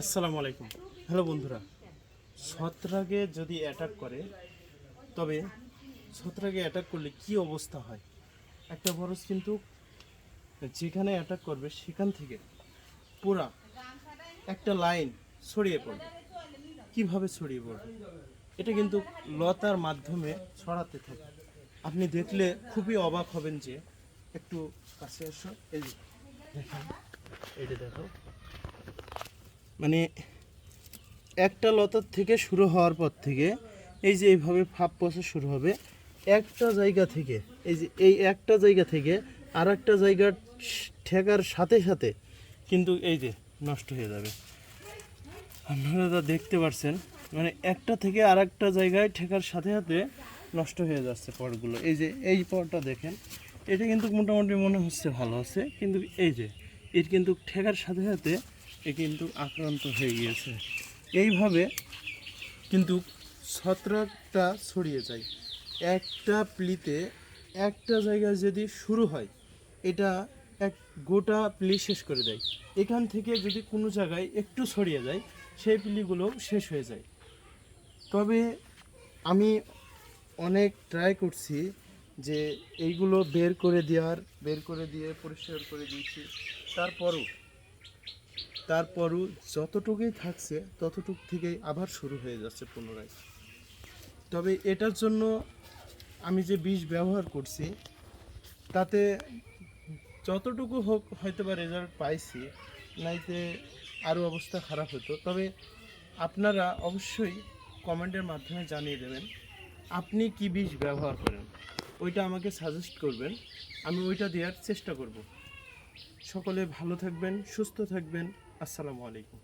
আসসালামু আলাইকুম। হ্যালো বন্ধুরা, ছত্রাকে যদি অ্যাটাক করে, তবে ছত্রাকে অ্যাটাক করলে কি অবস্থা হয়? একটা বরজ কিন্তু যেখানে অ্যাটাক করবে সেখান থেকে পুরা একটা লাইন ছড়িয়ে পড়বে। কিভাবে ছড়িয়ে পড়বে? এটা কিন্তু লতার মাধ্যমে ছড়াতে থাকে। আপনি দেখলে খুবই অবাক হবেন যে, একটু কাছে এসো, এই যে দেখেন, এইটা দেখো, মানে একটা লতার থেকে শুরু হওয়ার পর থেকে এই যে এইভাবে ফাঁপ পচা শুরু হবে একটা জায়গা থেকে, এই যে এই একটা জায়গা থেকে আর একটা জায়গার ঠেকার সাথে সাথে কিন্তু এই যে নষ্ট হয়ে যাবে। আপনারা তা দেখতে পাচ্ছেন, মানে একটা থেকে আর একটা জায়গায় ঠেকার সাথে সাথে নষ্ট হয়ে যাচ্ছে পটগুলো। এই যে এই পটটা দেখেন, এটা কিন্তু মোটামুটি মনে হচ্ছে ভালো আছে, কিন্তু এই যে এর কিন্তু ঠেকার সাথে সাথে এ কিন্তু আক্রান্ত হয়ে গিয়েছে। এইভাবে কিন্তু ছত্রাকটা ছড়িয়ে যায় একটা প্লিতে। একটা জায়গায় যদি শুরু হয়, এটা এক গোটা প্লি শেষ করে দেয়। এখান থেকে যদি কোনো জায়গায় একটু ছড়িয়ে যায়, সেই প্লিগুলো শেষ হয়ে যায়। তবে আমি অনেক ট্রাই করছি যে এইগুলো বের করে দিয়ে পরিষ্কার করে দিয়েছি। তারপরও যতটুকুই থাকছে ততটুক থেকেই আবার শুরু হয়ে যাচ্ছে পুনরায়। তবে এটার জন্য আমি যে বিষ ব্যবহার করছি, তাতে যতটুকু হোক হয়তো বা রেজাল্ট পাইছি, নাইতে আরও অবস্থা খারাপ হতো। তবে আপনারা অবশ্যই কমেন্টের মাধ্যমে জানিয়ে দেবেন আপনি কি বিষ ব্যবহার করেন, ওইটা আমাকে সাজেস্ট করবেন, আমি ওইটা দেওয়ার চেষ্টা করব। সকলে ভালো থাকবেন, সুস্থ থাকবেন। আসসালামু আলাইকুম।